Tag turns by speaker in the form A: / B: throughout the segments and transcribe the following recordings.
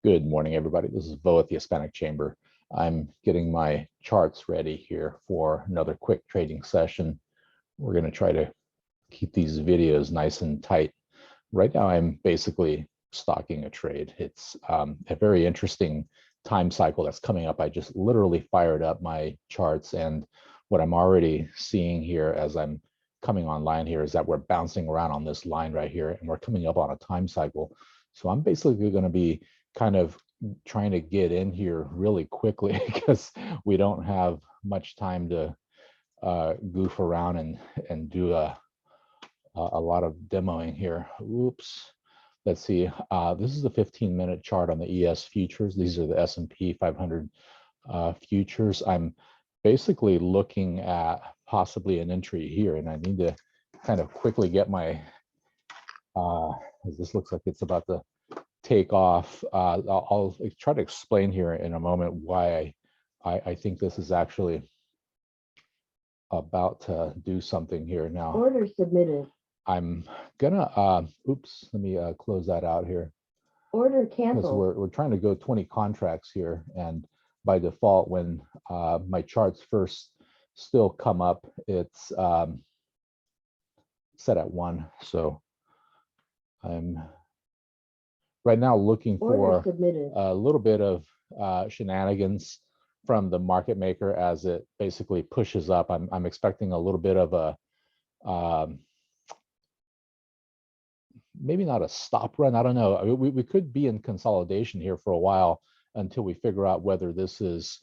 A: Good morning, everybody. This is Bo at the Hispanic Chamber. I'm getting my charts ready here for another quick trading session. We're going to try to keep these videos nice and tight. Right now, I'm basically stocking a trade. It's a very interesting time cycle that's coming up. I just literally fired up my charts, and what I'm already seeing here as I'm coming online here is that we're bouncing around on this line right here, and we're coming up on a time cycle. So I'm basically going to be kind of trying to get in here really quickly because we don't have much time to goof around and do a lot of demoing here. Oops. Let's see. This is the 15-minute chart on the ES futures. These are the S&P 500 futures. I'm basically looking at possibly an entry here, and I need to kind of quickly get my, this looks like it's about to take off. I'll try to explain here in a moment why I think this is actually about to do something here now.
B: Order submitted.
A: I'm gonna, oops, let me close that out here.
B: Order
A: Because
B: canceled.
A: we're trying to go 20 contracts here, and by default, when my charts first still come up, it's set at 1. So I'm right now looking
B: Order
A: for
B: submitted.
A: a little bit of shenanigans from the market maker as it basically pushes up. I'm expecting a little bit of a maybe not a stop run. I don't know. I mean, we could be in consolidation here for a while until we figure out whether this is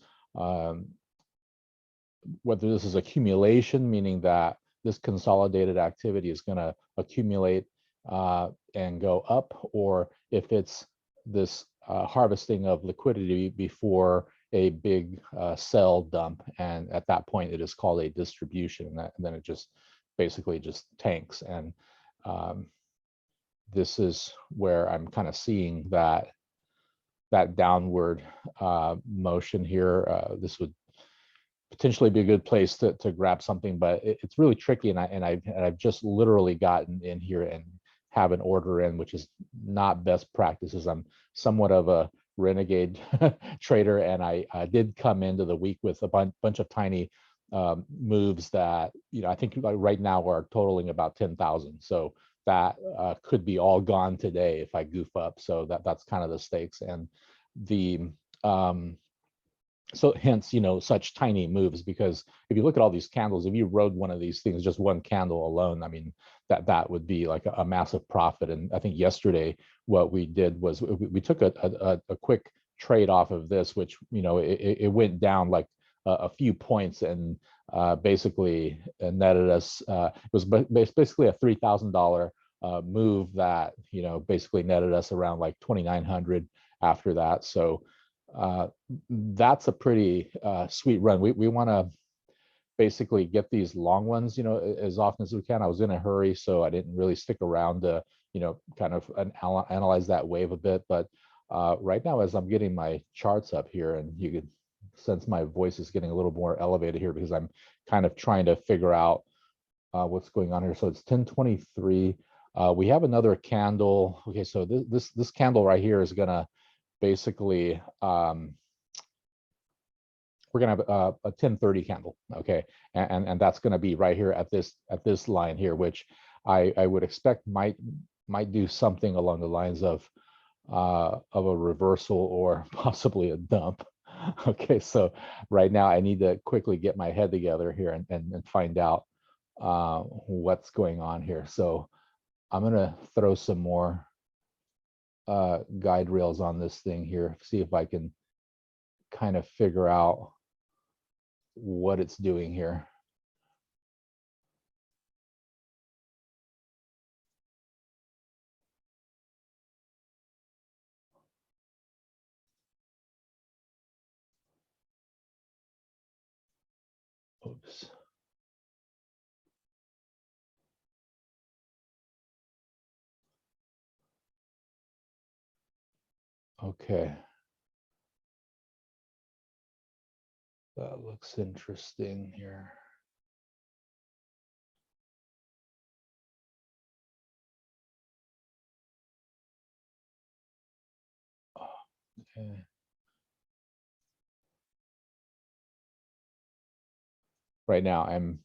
A: accumulation, meaning that this consolidated activity is going to accumulate and go up, or if it's this harvesting of liquidity before a big sell dump, and at that point it is called a distribution, and then it just basically just tanks. And this is where I'm kind of seeing that downward motion here. This would potentially be a good place to grab something, but it's really tricky. And I've just literally gotten in here and have an order in, which is not best practices. I'm somewhat of a renegade trader, and I did come into the week with a bunch of tiny moves that, I think right now are totaling about 10,000. So that could be all gone today if I goof up. So that's kind of the stakes. And the so hence, such tiny moves, because if you look at all these candles, if you rode one of these things, just one candle alone, I mean, that would be like a massive profit. And I think yesterday what we did was we took a quick trade off of this, which, it went down like a few points, and basically netted us, it was basically a $3,000 move that, basically netted us around like 2,900 after that. So that's a pretty sweet run. We want to basically get these long ones, as often as we can. I was in a hurry, so I didn't really stick around to, kind of analyze that wave a bit. But right now, as I'm getting my charts up here, and you could sense my voice is getting a little more elevated here because I'm kind of trying to figure out what's going on here. So it's 10:23. We have another candle. Okay, so this candle right here is gonna basically we're gonna have a 10:30 candle, okay, and that's going to be right here at this line here, which I would expect might do something along the lines of a reversal or possibly a dump. Okay, so right now I need to quickly get my head together here and find out what's going on here. So I'm gonna throw some more guide rails on this thing here, see if I can kind of figure out what it's doing here. Oops. Okay. That looks interesting here. Okay. Right now, I'm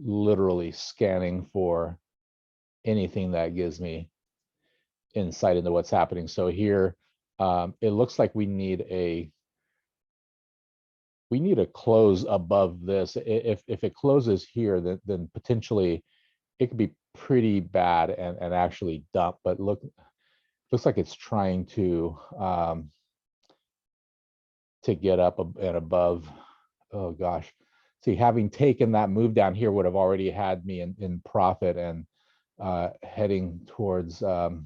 A: literally scanning for anything that gives me insight into what's happening. So here, it looks like we need a close above this. If it closes here, then potentially it could be pretty bad and actually dump. But looks like it's trying to get up and above. Oh gosh, see, having taken that move down here would have already had me in profit and heading towards a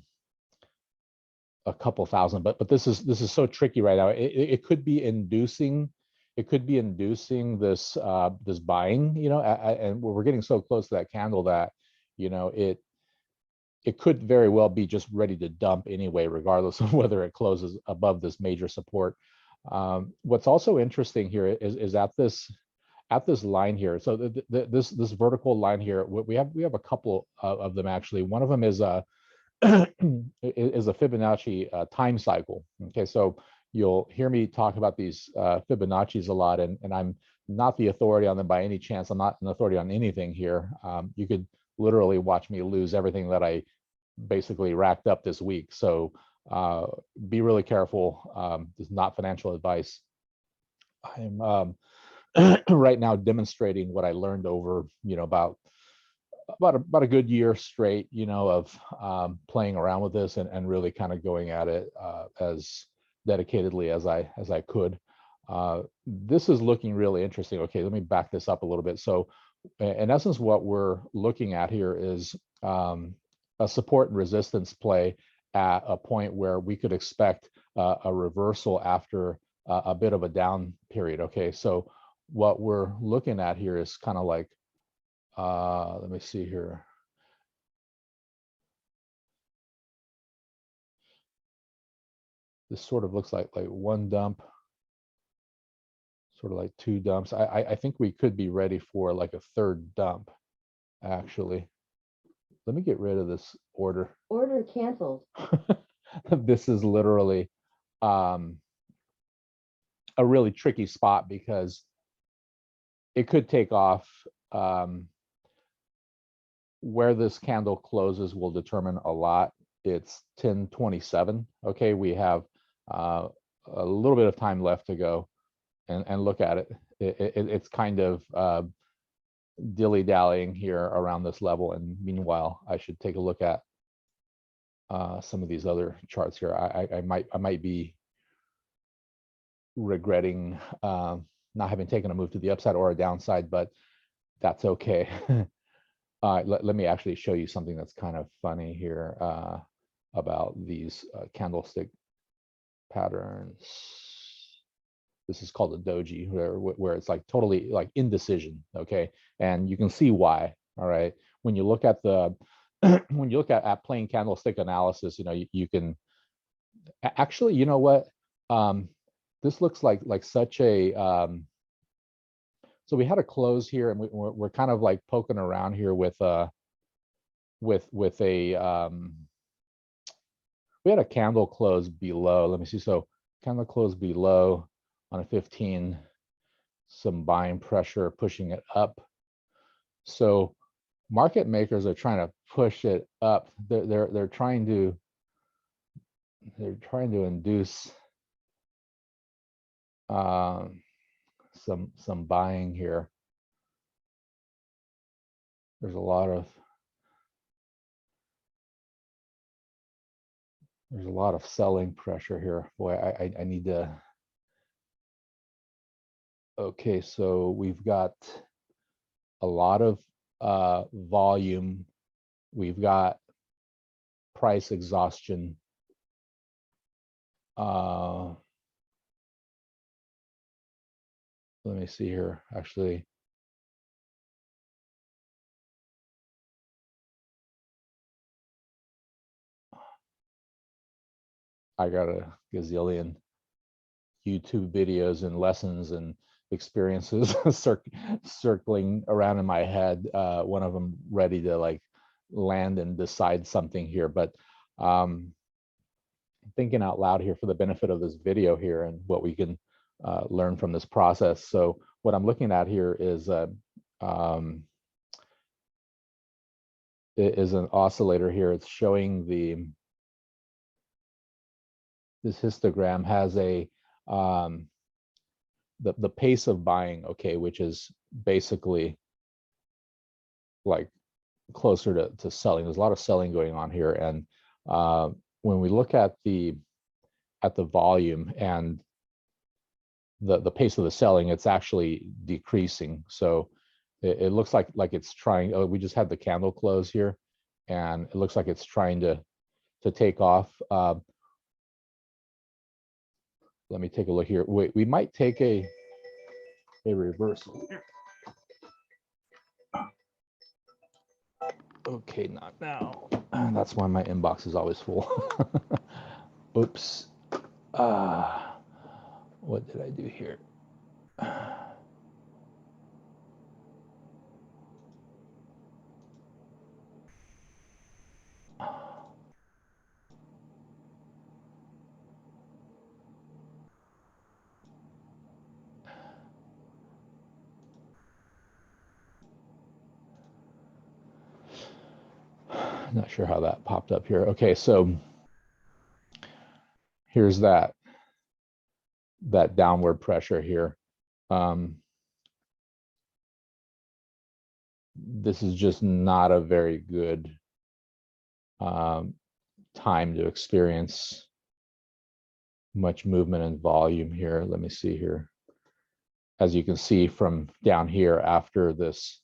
A: couple thousand. But this is so tricky right now. It could be inducing. It could be inducing this this buying, you know, and we're getting so close to that candle that, you know, it could very well be just ready to dump anyway, regardless of whether it closes above this major support. What's also interesting here is at this line here. So this vertical line here, we have a couple of them actually. One of them is is a Fibonacci time cycle. Okay, so you'll hear me talk about these Fibonacci's a lot, and I'm not the authority on them by any chance. I'm not an authority on anything here. You could literally watch me lose everything that I basically racked up this week. So be really careful. This is not financial advice. I'm right now demonstrating what I learned over, you know, about a good year straight, you know, of playing around with this and really kind of going at it as dedicatedly as I could. This is looking really interesting. Okay, let me back this up a little bit. So in essence, what we're looking at here is a support and resistance play at a point where we could expect a reversal after a bit of a down period. Okay, so what we're looking at here is kind of like, let me see here. This sort of looks like one dump, sort of like two dumps. I think we could be ready for like a third dump, actually. Let me get rid of this order.
B: Order canceled.
A: This is literally a really tricky spot because it could take off. Where this candle closes will determine a lot. It's 10:27. Okay, we have a little bit of time left to go, and look at it. It's kind of dilly-dallying here around this level, and meanwhile, I should take a look at some of these other charts here. I might be regretting not having taken a move to the upside or a downside, but that's okay. Let me actually show you something that's kind of funny here about these candlestick patterns. This is called a doji, where it's like totally like indecision. Okay, and you can see why. All right, when you look at the when you look at plain candlestick analysis, you know, you can actually, you know what, this looks like such a so we had a close here, and we're kind of like poking around here with a we had a candle close below. Let me see. So candle close below on a 15, some buying pressure pushing it up. So market makers are trying to push it up. They're trying to induce some buying here. There's a lot of selling pressure here. Boy, I need to. Okay, so we've got a lot of volume. We've got price exhaustion. Let me see here. Actually, I got a gazillion YouTube videos and lessons and experiences circling around in my head. One of them ready to like land and decide something here, but thinking out loud here for the benefit of this video here and what we can learn from this process. So what I'm looking at here is an oscillator here. It's showing this histogram has a the pace of buying, okay, which is basically like closer to selling. There's a lot of selling going on here, and when we look at the volume and the pace of the selling, it's actually decreasing. So it looks like it's trying. Oh, we just had the candle close here, and it looks like it's trying to take off. Let me take a look here. We might take a reversal. Okay, not now. That's why my inbox is always full. Oops. What did I do here? Not sure how that popped up here. Okay, so here's that downward pressure here. This is just not a very good time to experience much movement and volume here. Let me see here. As you can see from down here, after this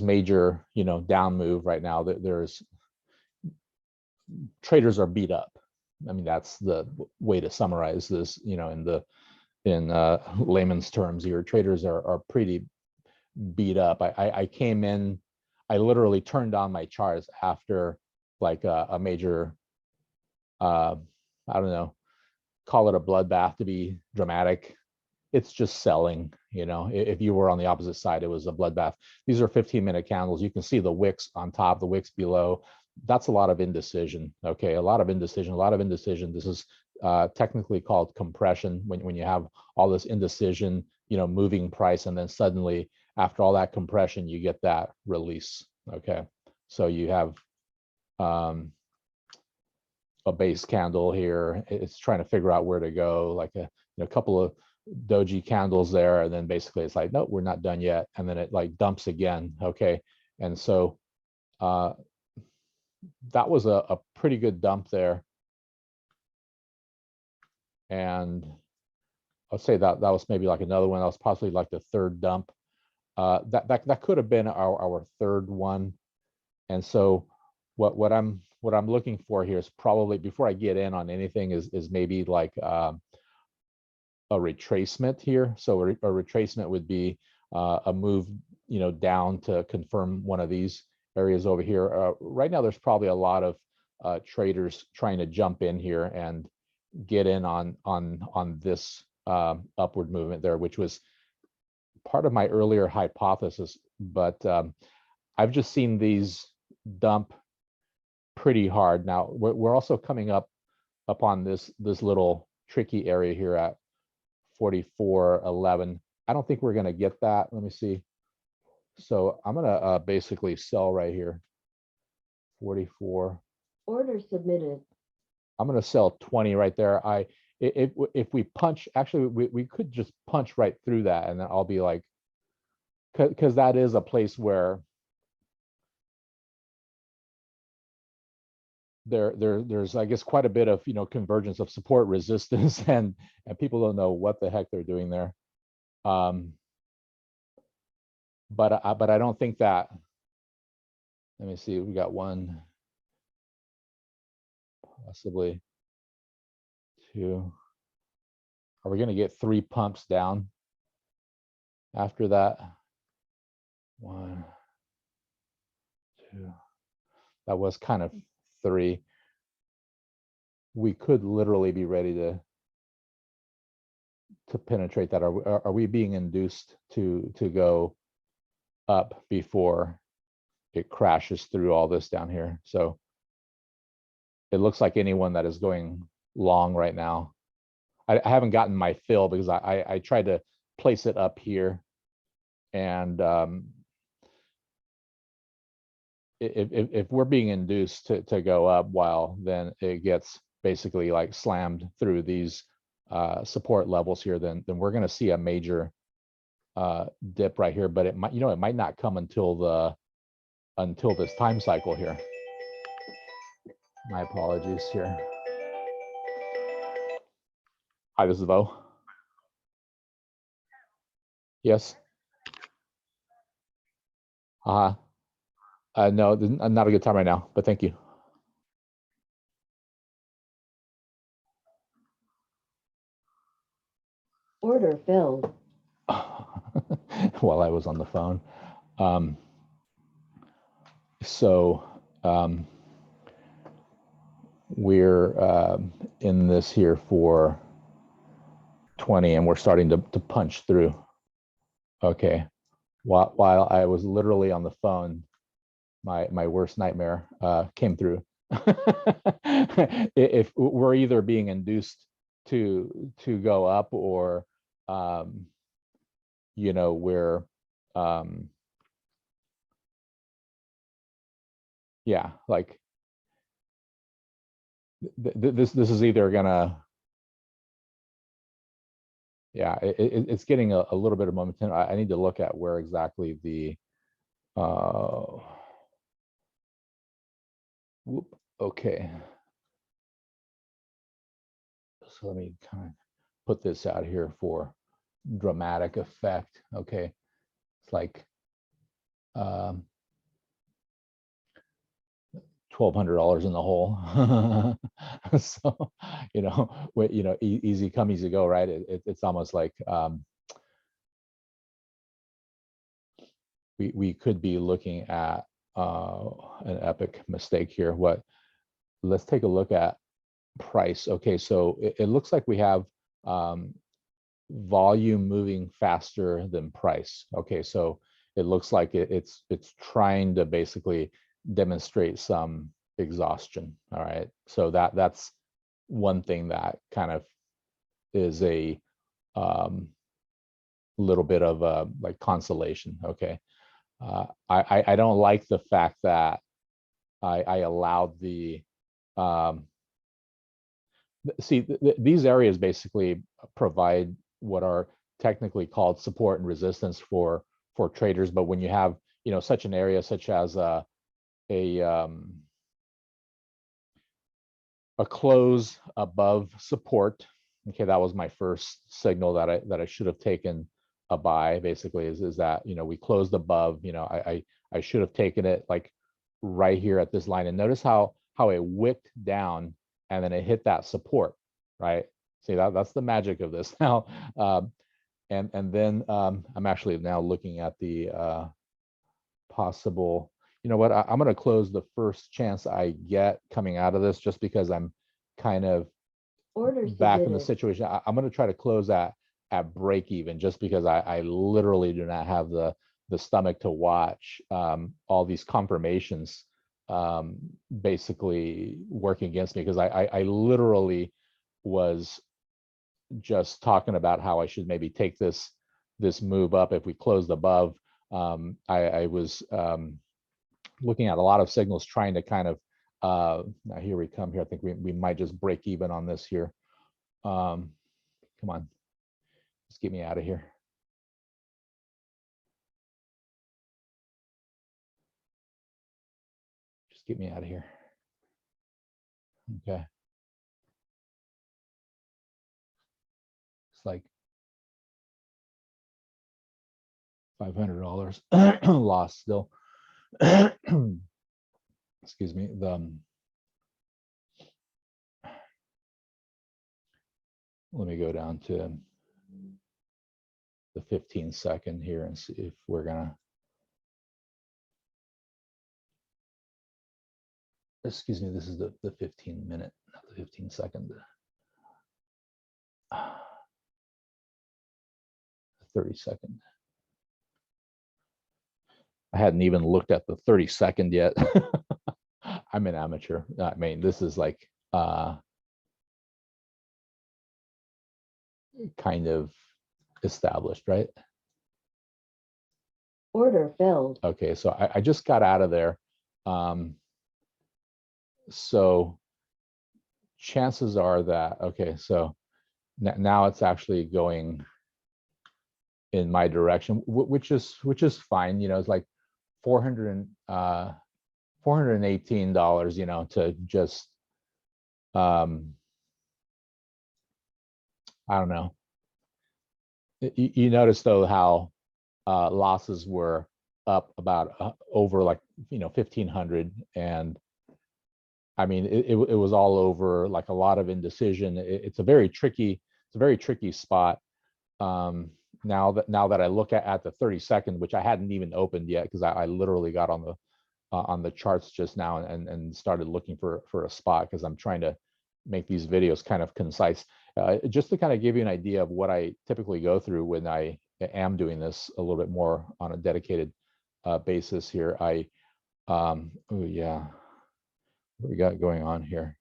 A: major, down move right now, that there's traders are beat up. I mean, that's the way to summarize this, in layman's terms here. Traders are pretty beat up. I came in, I literally turned on my charts after like a major, I don't know, call it a bloodbath to be dramatic. It's just selling, if you were on the opposite side, it was a bloodbath. These are 15-minute candles. You can see the wicks on top, the wicks below. That's a lot of indecision. Okay, a lot of indecision. This is technically called compression, when you have all this indecision, moving price, and then suddenly after all that compression, you get that release. Okay, so you have a base candle here. It's trying to figure out where to go, like a couple of doji candles there, and then basically it's like, nope, we're not done yet, and then it like dumps again. Okay, and so that was a pretty good dump there, and I'll say that was maybe like another one. That was possibly like the third dump. That could have been our third one. And so what I'm looking for here is probably, before I get in on anything, is maybe like a retracement here. So a retracement would be a move, down to confirm one of these areas over here. Right now, there's probably a lot of traders trying to jump in here and get in on this upward movement there, which was part of my earlier hypothesis. But I've just seen these dump pretty hard. Now we're also coming up upon this little tricky area here at 44.11. I don't think we're going to get that. Let me see. So I'm going to basically sell right here. 44.
B: Order submitted.
A: I'm going to sell 20 right there. If we punch, actually we could just punch right through that, and then I'll be like, because that is a place where there's I guess quite a bit of convergence of support, resistance, and people don't know what the heck they're doing there. But I don't think that. Let me see. We got one, possibly two. Are we going to get 3 pumps down after that? 1, 2. That was kind of 3. We could literally be ready to penetrate that. Are we being induced to go up before it crashes through all this down here? So it looks like anyone that is going long right now. I haven't gotten my fill because I tried to place it up here, and if we're being induced to go up, while then it gets basically like slammed through these support levels here, then we're going to see a major dip right here. But it might, it might not come until this time cycle here. My apologies here. Hi, this is Bo. Yes. No, not a good time right now, but thank you.
B: Order filled.
A: While I was on the phone. We're in this here for 20, and we're starting to punch through. Okay. While I was literally on the phone, my worst nightmare came through. If we're either being induced to go up, or we're yeah, like this is either gonna, yeah, it's getting a little bit of momentum. I need to look at where exactly the okay. So let me kind of put this out here for dramatic effect. Okay, it's like $1,200 in the hole. So easy come, easy go, right? It's almost like we could be looking at an epic mistake here. Let's take a look at price. Okay, so it looks like we have volume moving faster than price. Okay, so it looks like it's trying to basically demonstrate some exhaustion. All right, so that's one thing that kind of is a little bit of a like consolation. Okay, I don't like the fact that I allowed the these areas basically provide what are technically called support and resistance for traders. But when you have such an area such as a close above support, okay, that was my first signal that I should have taken a buy. Basically, is that we closed above. I should have taken it like right here at this line, and notice how it wicked down and then it hit that support, right? See, that's the magic of this now. And then I'm actually now looking at the possible, you know what, I'm going to close the first chance I get coming out of this, just because I'm kind of back in the situation. I'm going to try to close at break even, just because I literally do not have the stomach to watch all these confirmations basically working against me, because I literally was just talking about how I should maybe take this move up if we closed above. I was looking at a lot of signals trying to kind of now here we come here. I think we might just break even on this here. Come on, just get me out of here. Get me out of here. Okay. It's like $500 loss still. Excuse me. Let me go down to the 15-second here and see if we're gonna. Excuse me, this is the 15-minute, not the 15-second. 30-second. I hadn't even looked at the 30-second yet. I'm an amateur. I mean, this is like kind of established, right?
B: Order filled.
A: Okay, so I just got out of there. So chances are that, okay, so now it's actually going in my direction, which is fine. You know, it's like $418, you know, to just I don't know. You notice though how losses were up about over like, you know, 1,500, and I mean it was all over, like a lot of indecision. It's a very tricky spot. Now that I look at the 30-second, which I hadn't even opened yet because I literally got on the charts just now and started looking for a spot, because I'm trying to make these videos kind of concise. Just to kind of give you an idea of what I typically go through when I am doing this a little bit more on a dedicated basis here. Oh yeah, what we got going on here?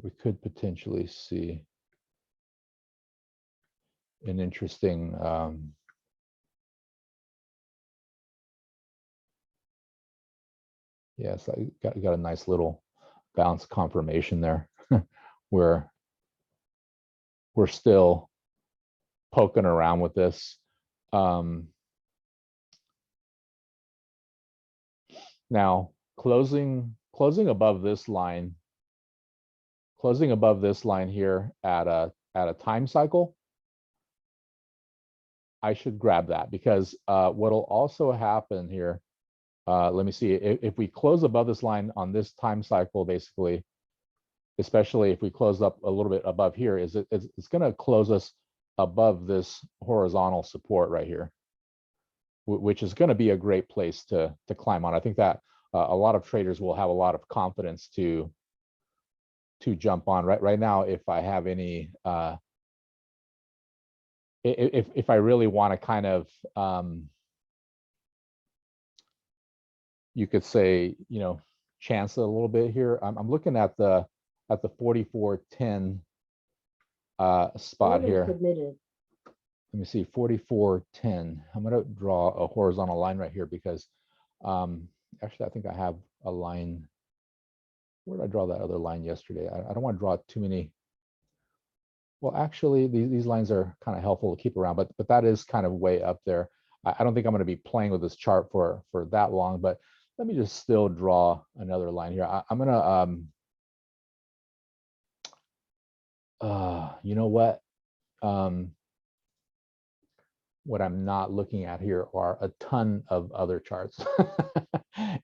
A: We could potentially see an interesting yes, I got a nice little bounce confirmation there where we're still poking around with this. Now closing above this line, here at a time cycle, I should grab that, because what'll also happen here, let me see, if we close above this line on this time cycle, basically, especially if we close up a little bit above here, it's going to close us above this horizontal support right here, which is going to be a great place to climb on. I think that a lot of traders will have a lot of confidence to jump on right now. If I have any if I really want to kind of you could say, you know, chance it a little bit here, I'm looking at the 44.10 spot
B: Order
A: here.
B: submitted.
A: Let me see, 44.10. I'm going to draw a horizontal line right here, because actually I think I have a line. Where did I draw that other line yesterday? I don't want to draw too many. Well, actually, these lines are kind of helpful to keep around, but that is kind of way up there. I don't think I'm going to be playing with this chart for that long, but let me just still draw another line here. I'm going to, you know what? What I'm not looking at here are a ton of other charts.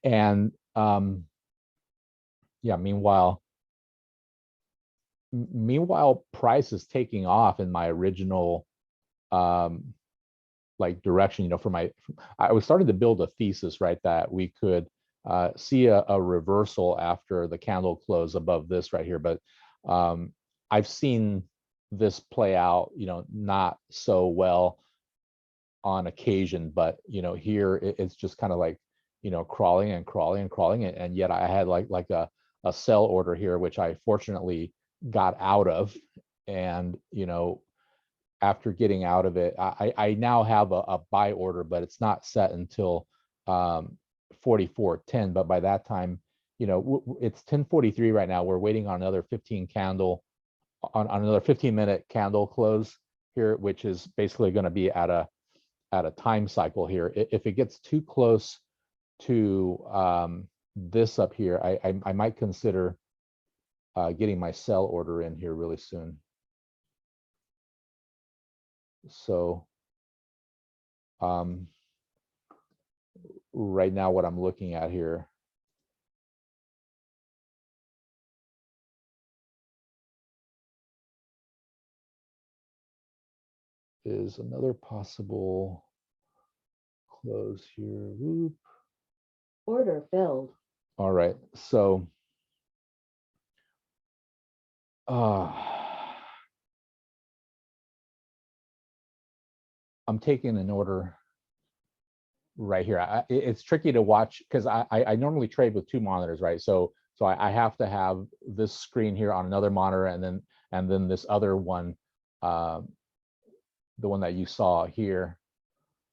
A: And yeah, meanwhile price is taking off in my original like direction, you know, I was starting to build a thesis, right, that we could see a reversal after the candle close above this right here. But I've seen this play out, you know, not so well on occasion, but you know, here it's just kind of like, you know, crawling and crawling and crawling, and yet I had like a sell order here, which I fortunately got out of. And you know, after getting out of it, I now have a buy order, but it's not set until 44.10. But by that time, you know, it's 10:43 right now. We're waiting on another 15-minute candle close here, which is basically going to be at a time cycle here. If it gets too close to this up here, I might consider getting my sell order in here really soon. So right now what I'm looking at here is another possible close here. Whoop.
B: Order filled.
A: All right, so I'm taking an order right here. It's tricky to watch because I normally trade with two monitors, right? So So I have to have this screen here on another monitor, and then this other one, the one that you saw here,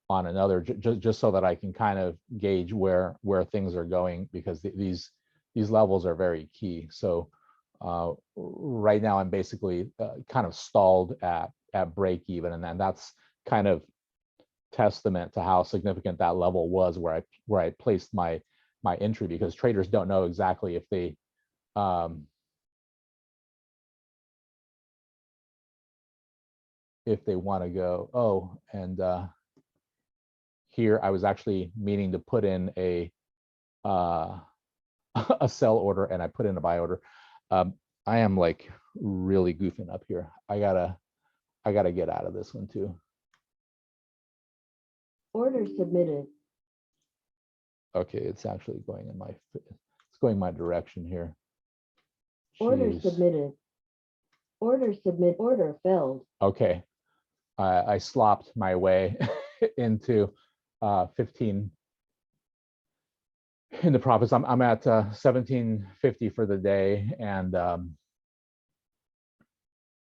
A: on another, just so that I can kind of gauge where things are going, because these levels are very key. So right now I'm basically kind of stalled at break even, and then that's kind of testament to how significant that level was where I placed my entry, because traders don't know exactly if they want to go, oh, and here I was actually meaning to put in a a sell order, and I put in a buy order. I am like really goofing up here. I gotta get out of this one too.
B: Order submitted.
A: Okay, it's actually going in it's going my direction here.
B: Order
A: Jeez.
B: submitted. Order submit. Order filled.
A: Okay, I slopped my way into 15 in the profits. I'm at 1750 for the day, and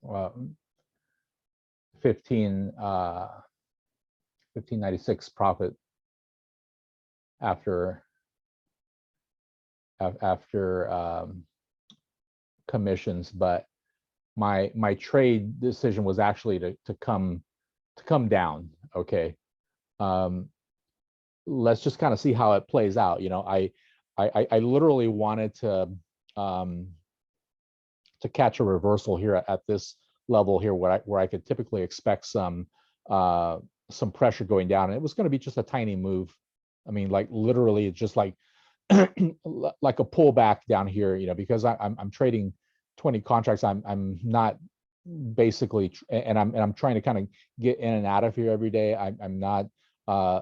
A: 1596 profit after commissions. But my trade decision was actually to come down. Okay, let's just kind of see how it plays out. You know, I literally wanted to catch a reversal here at this level here, where I could typically expect some pressure going down, and it was going to be just a tiny move. I mean, like literally just like like a pullback down here, you know, because I'm trading 20 contracts. I'm not basically, and I'm trying to kind of get in and out of here every day. I'm not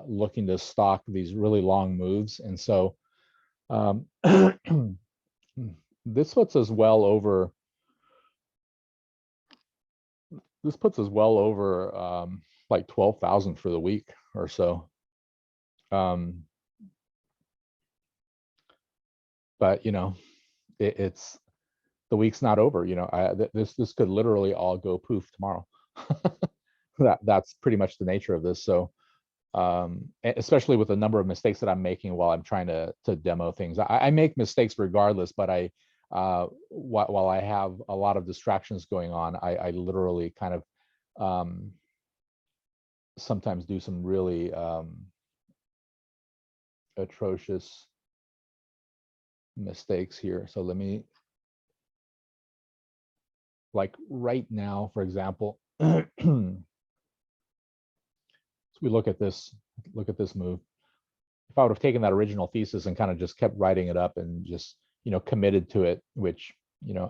A: looking to stock these really long moves, and so this puts us well over. This puts us well over like 12,000 for the week or so. But you know, it's the week's not over. You know, this could literally all go poof tomorrow. That's pretty much the nature of this. So especially with the number of mistakes that I'm making while I'm trying to demo things. I make mistakes regardless, but while I have a lot of distractions going on, I literally kind of sometimes do some really atrocious mistakes here. So let me, like right now, for example, so we look at this move. If I would have taken that original thesis and kind of just kept writing it up and just, you know, committed to it, which, you know,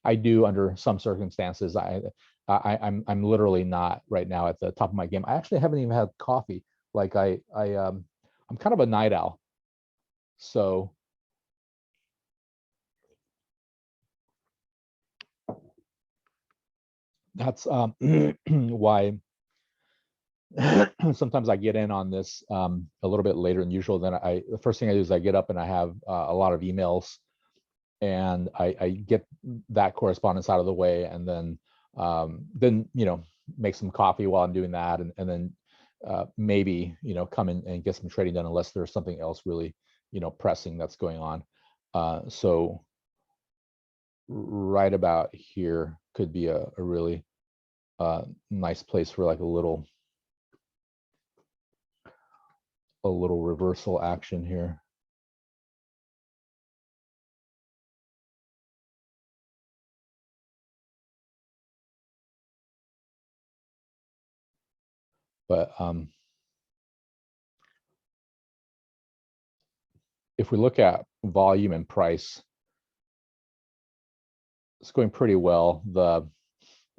A: I do under some circumstances. I'm literally not right now at the top of my game. I actually haven't even had coffee. Like I'm kind of a night owl. So that's why sometimes I get in on this a little bit later than usual. Then the first thing I do is I get up and I have a lot of emails, and I get that correspondence out of the way, and then you know, make some coffee while I'm doing that, and then maybe, you know, come in and get some trading done, unless there's something else really, you know, pressing that's going on. So right about here could be a really nice place for like a little reversal action here. But if we look at volume and price, it's going pretty well. The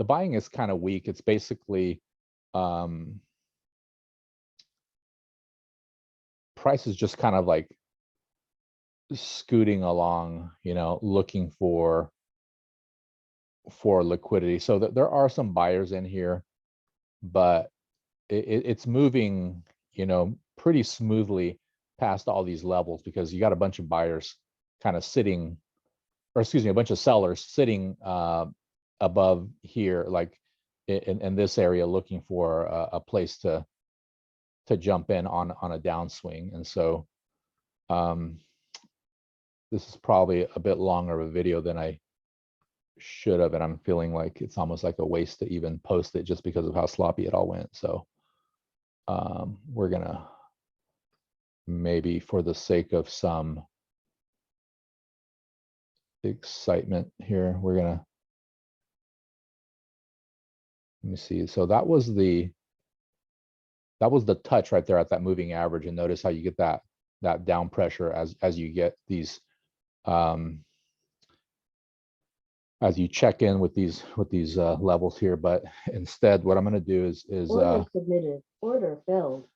A: buying is kind of weak. It's basically price is just kind of like scooting along, you know, looking for liquidity. So that there are some buyers in here, but it's moving, you know, pretty smoothly past all these levels, because you got a bunch of buyers kind of sitting or excuse me, a bunch of sellers sitting above here, like in this area, looking for a place to jump in on a downswing. And so this is probably a bit longer of a video than I should have, and I'm feeling like it's almost like a waste to even post it just because of how sloppy it all went. So we're gonna, maybe for the sake of some excitement here, we're gonna, let me see. So that was the touch right there at that moving average, and notice how you get that down pressure as you get these as you check in with these levels here. But instead, what I'm going to do is
B: Order submitted. Order filled.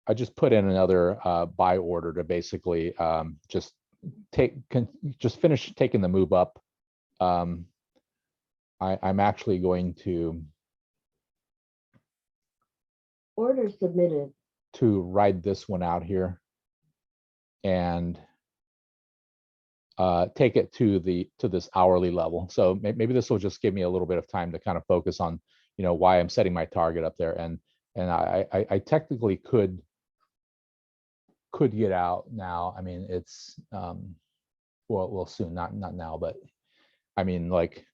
A: I just put in another buy order to basically just finish taking the move up. I'm actually going to
B: Order submitted.
A: to ride this one out here and take it to this hourly level. So maybe this will just give me a little bit of time to kind of focus on, you know, why I'm setting my target up there. And I technically could get out now. I mean, it's well soon, not now, but I mean, like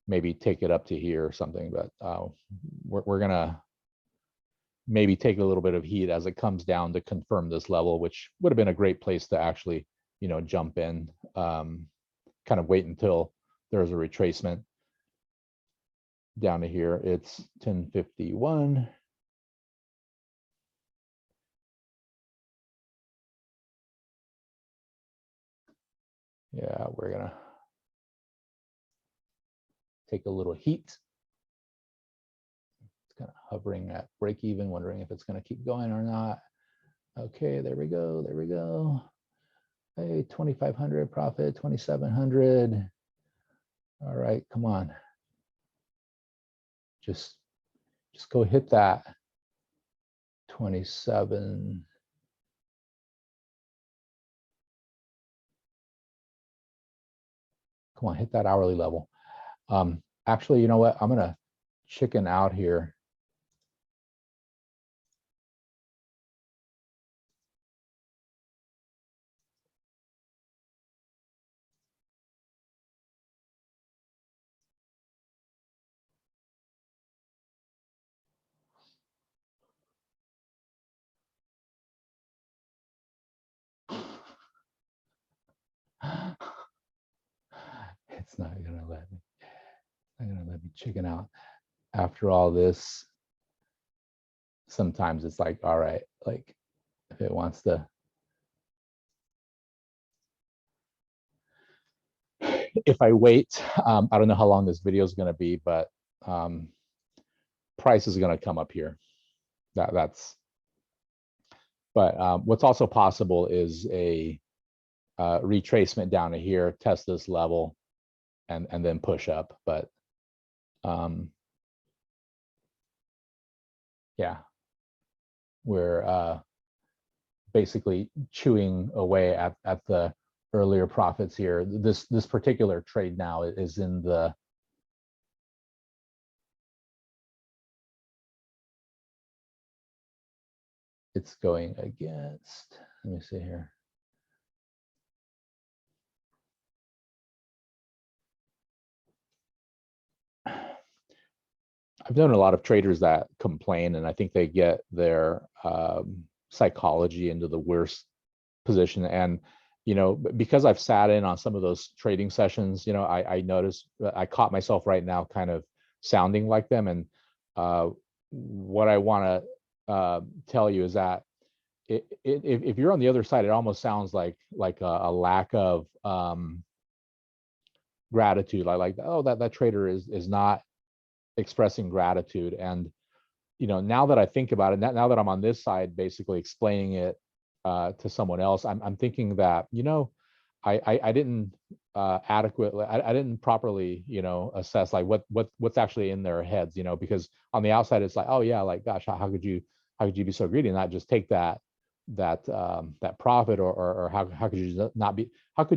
A: maybe take it up to here or something. But we're gonna maybe take a little bit of heat as it comes down to confirm this level, which would have been a great place to actually, you know, jump in. Kind of wait until there's a retracement down to here. It's 1051. Yeah, we're gonna take a little heat. It's kind of hovering at break even, wondering if it's going to keep going or not. Okay, there we go. There we go. Hey, 2,500 profit, 2,700. All right, come on. Just go hit that 27. Come on, hit that hourly level. Actually, you know what? I'm gonna chicken out here. It's not gonna let me. It's not gonna let me chicken out. After all this, sometimes it's like, all right, like if it wants to. If I wait, I don't know how long this video is going to be, but price is going to come up here. That's. But what's also possible is a retracement down to here, test this level, and then push up. But yeah, we're basically chewing away at the earlier profits here. This particular trade now is in the it's going against, let me see here. I've known a lot of traders that complain, and I think they get their psychology into the worst position. And you know, because I've sat in on some of those trading sessions, you know, I noticed, I caught myself right now kind of sounding like them. And what I want to tell you is that if you're on the other side, it almost sounds like a lack of gratitude. Like oh, that trader is not expressing gratitude. And you know, now that I think about it, now that I'm on this side, basically explaining it to someone else, I'm thinking that, you know, I didn't adequately, I didn't properly, you know, assess like what's actually in their heads, you know, because on the outside it's like, oh yeah, like gosh, how could you be so greedy and not just take that that profit, or how could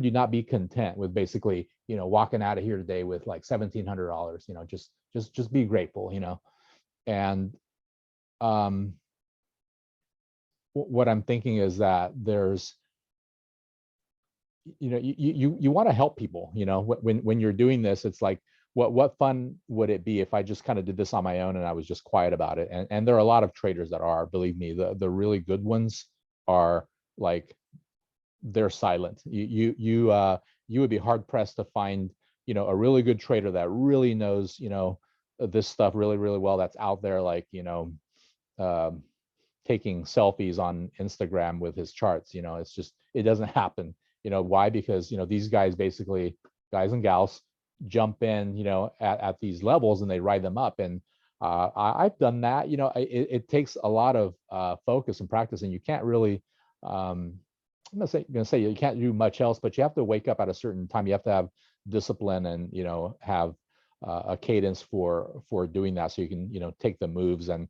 A: you not be content with basically, walking out of here today with like $1,700, just be grateful, and what I'm thinking is that there's, you want to help people, when you're doing this. It's like, what fun would it be if I just kind of did this on my own and I was just quiet about it? And there are a lot of traders that are, believe me, the really good ones are like, they're silent. You would be hard pressed to find, a really good trader that really knows, this stuff really, really well, that's out there, like, um, taking selfies on Instagram with his charts. It's just, it doesn't happen. Why? Because, these guys, basically, guys and gals, jump in, at these levels, and they ride them up. And I've done that. It takes a lot of focus and practice, and you can't really, I'm gonna say you can't do much else, but you have to wake up at a certain time. You have to have discipline, and have a cadence for doing that, so you can take the moves. And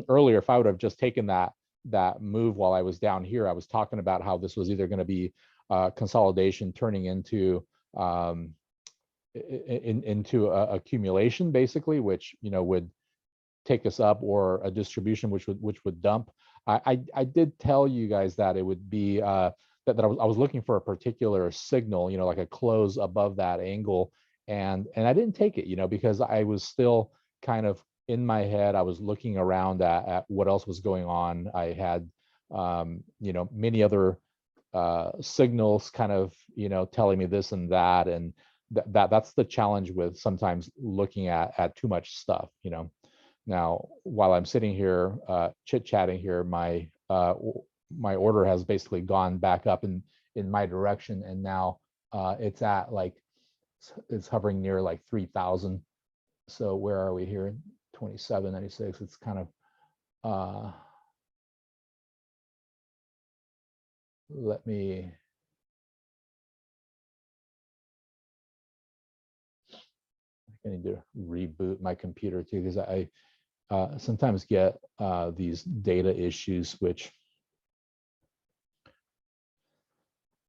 A: earlier, if I would have just taken that move while I was down here, I was talking about how this was either going to be consolidation turning into into accumulation, basically, which would take us up, or a distribution which would dump. I did tell you guys that it would be that I was looking for a particular signal, like a close above that angle, and I didn't take it, because I was still kind of in my head. I was looking around at what else was going on. I had many other signals kind of telling me this and that, and that's the challenge with sometimes looking at too much stuff. Now, while I'm sitting here chit-chatting here, my order has basically gone back up in my direction, and now it's at like, it's hovering near like 3,000. So where are we here? 27.96. It's kind of let me I need to reboot my computer too, because I sometimes get these data issues, which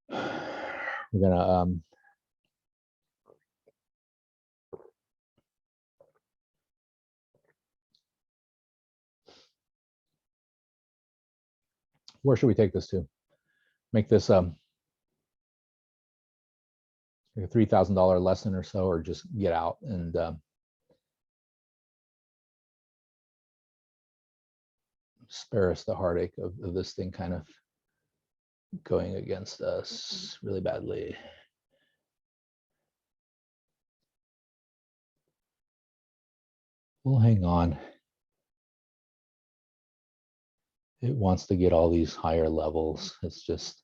A: we're gonna where should we take this to? Make this like a $3,000 lesson or so, or just get out and spare us the heartache of this thing kind of going against us really badly. We'll hang on. It wants to get all these higher levels. It's just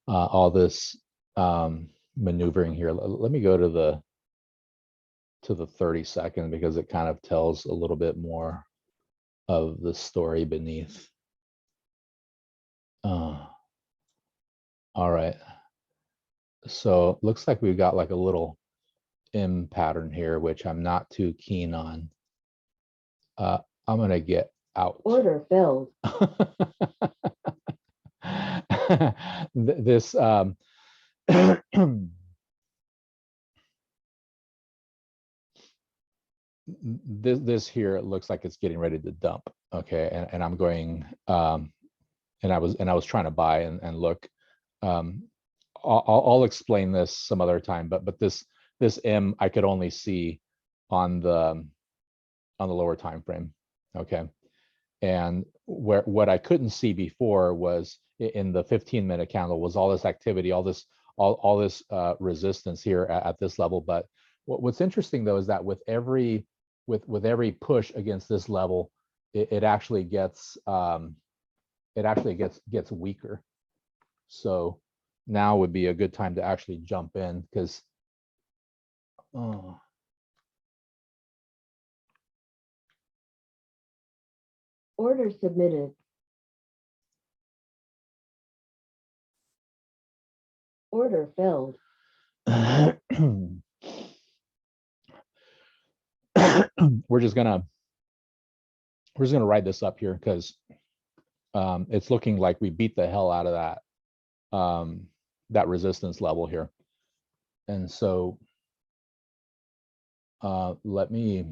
A: all this maneuvering here. Let me go to the 30-second, because it kind of tells a little bit more of the story beneath. All right. So looks like we've got like a little M pattern here, which I'm not too keen on. I'm gonna get out.
B: Order filled.
A: This this here, it looks like it's getting ready to dump. Okay, and I'm going and I was trying to buy and look. I'll explain this some other time, but this M I could only see on the lower time frame. Okay, and what I couldn't see before was in the 15-minute candle was all this activity, all this resistance here at this level. But what's interesting though is that with every push against this level, it actually gets weaker. So now would be a good time to actually jump in, because
B: Order submitted. Order filled.
A: we're just gonna ride this up here, because It's looking like we beat the hell out of that that resistance level here. And so let me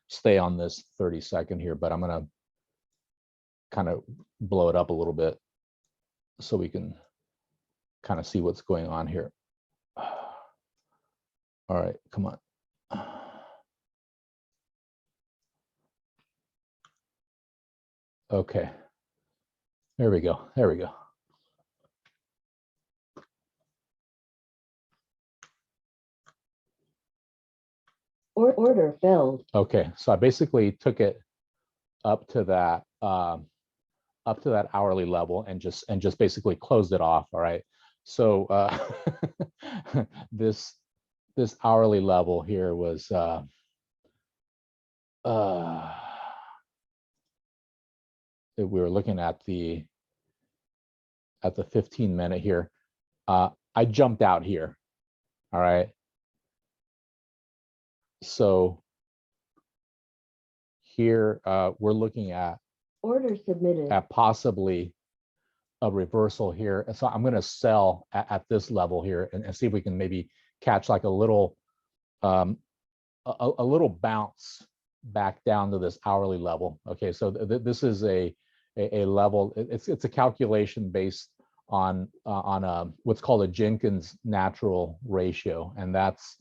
A: stay on this 30-second here, but I'm going to kind of blow it up a little bit so we can kind of see what's going on here. All right, come on. Okay, there we go. There we go.
B: Order filled.
A: Okay, so I basically took it up to that hourly level and just basically closed it off. All right, so this hourly level here was we were looking at the 15-minute here. I jumped out here. All right, so here we're looking at
B: Order submitted.
A: at possibly a reversal here. So I'm going to sell at this level here and see if we can maybe catch like a little a little bounce back down to this hourly level. Okay, so this is a level. It's a calculation based on what's called a Jenkins natural ratio, and that's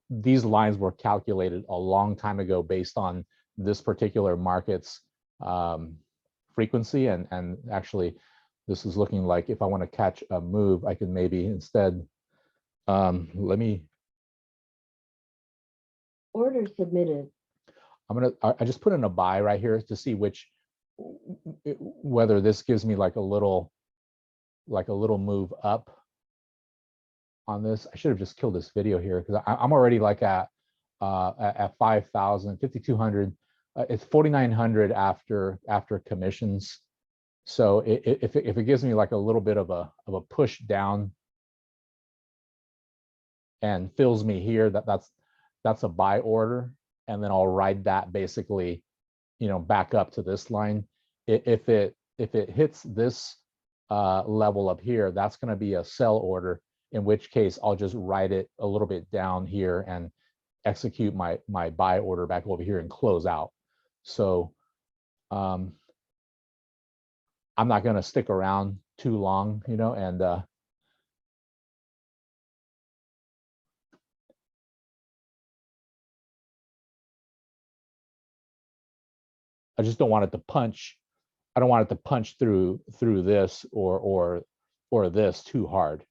A: these lines were calculated a long time ago based on this particular market's frequency, and actually this is looking like if I want to catch a move, I can maybe instead let me
B: order submitted.
A: I just put in a buy right here to see whether this gives me like a little move up on this. I should have just killed this video here because I'm already like at 5,000, 5,200. It's 4,900 after commissions. So if it gives me like a little bit of a push down and fills me here, that's a buy order, and then I'll ride that basically, back up to this line. If it hits this level up here, that's going to be a sell order, in which case I'll just ride it a little bit down here and execute my buy order back over here and close out. So I'm not going to stick around too long, and I just don't want it to punch. I don't want it to punch through this or this too hard,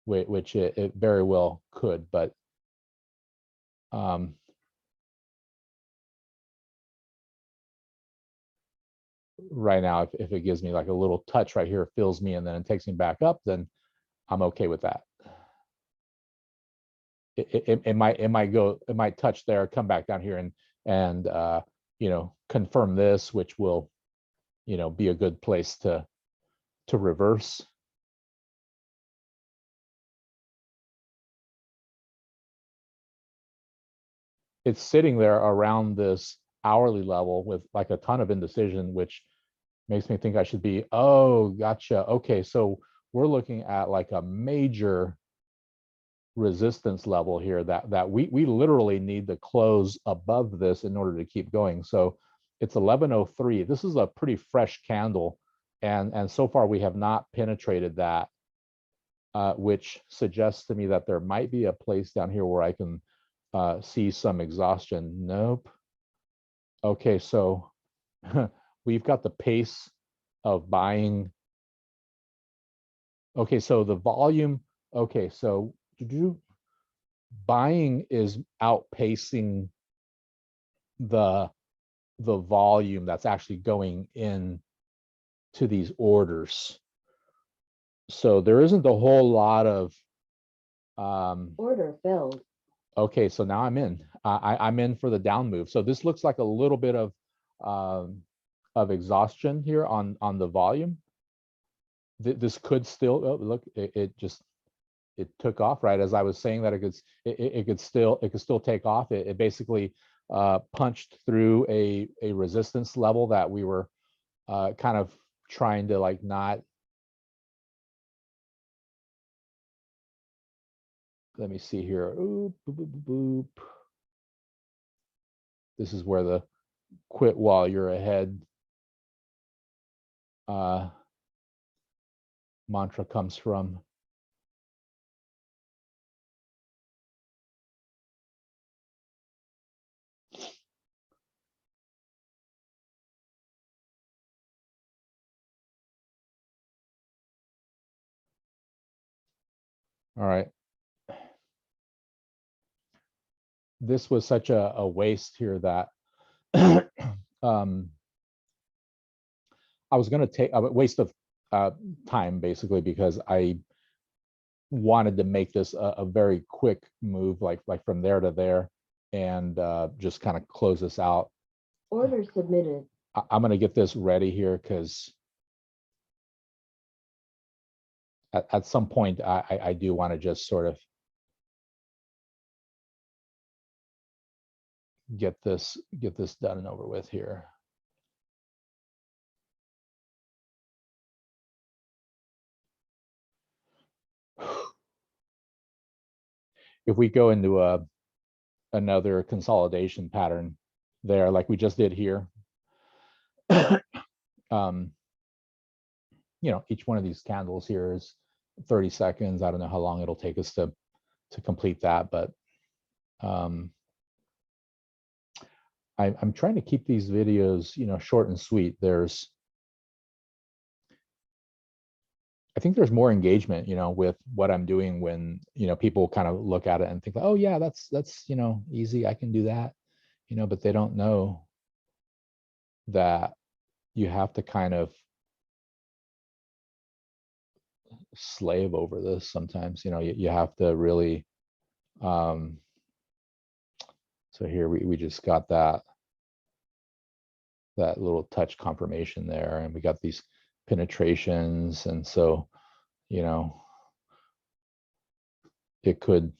A: which it very well could, but right now, if it gives me like a little touch right here, fills me, and then it takes me back up, then I'm okay with that. It might touch there, come back down here, and confirm this, which will be a good place to reverse. It's sitting there around this hourly level with like a ton of indecision, which makes me think I should be, oh, gotcha. Okay, so we're looking at like a major resistance level here that we literally need to close above this in order to keep going. So it's 11:03. This is a pretty fresh candle, and so far we have not penetrated that, which suggests to me that there might be a place down here where I can see some exhaustion. Nope. Okay, so we've got the pace of buying. Okay, so the volume. Okay, so buying is outpacing the volume that's actually going in to these orders. So there isn't a whole lot of
B: order filled.
A: Okay, so now I'm in. I'm in for the down move. So this looks like a little bit of exhaustion here on the volume. This could still look. It took off right as I was saying that it could still take off. It basically punched through a resistance level that we were kind of trying to like not. Let me see here. Oop, boop, boop, boop, boop. This is where the quit while you're ahead mantra comes from. All right. This was such a waste here that I was going to take a waste of time basically, because I wanted to make this a very quick move, like from there to there, and just kind of close this out.
B: Order submitted.
A: I'm going to get this ready here because at some point I do want to just sort of get this done and over with here. If we go into another consolidation pattern there, like we just did here, you know, each one of these candles here is 30 seconds. I don't know how long it'll take us to complete that, but I'm trying to keep these videos, you know, short and sweet. I think there's more engagement, you know, with what I'm doing when, you know, people kind of look at it and think, oh yeah, that's, you know, easy, I can do that, you know, but they don't know that you have to kind of slave over this sometimes, you know, you have to really, so here we just got that little touch confirmation there, and we got these penetrations, and so, you know, it could,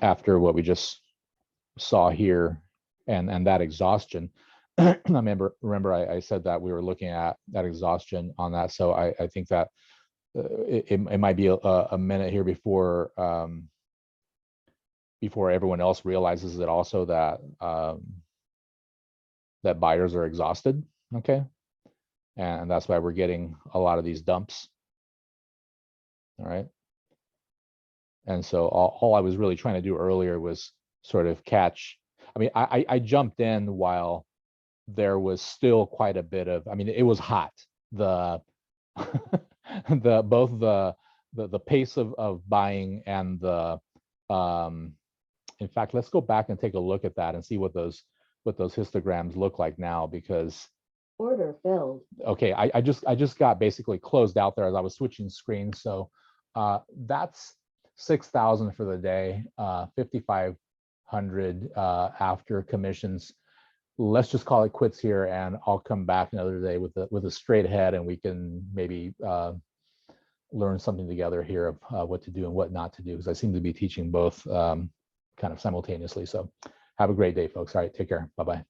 A: after what we just saw here and that exhaustion, I remember I said that we were looking at that exhaustion on that, so I think that it might be a minute here before everyone else realizes that also that that buyers are exhausted, okay, and that's why we're getting a lot of these dumps. All right, and so all I was really trying to do earlier was sort of catch. I mean, I jumped in while there was still quite a bit of, I mean, it was hot. The both the pace of buying and the in fact, let's go back and take a look at that and see what those histograms look like now, because
B: Order filled.
A: okay, I just got basically closed out there as I was switching screens. So that's 6,000 for the day, 5,500 after commissions. Let's just call it quits here, and I'll come back another day with a straight head, and we can maybe learn something together here of what to do and what not to do, because I seem to be teaching both kind of simultaneously. So have a great day, folks. All right, take care. Bye-bye.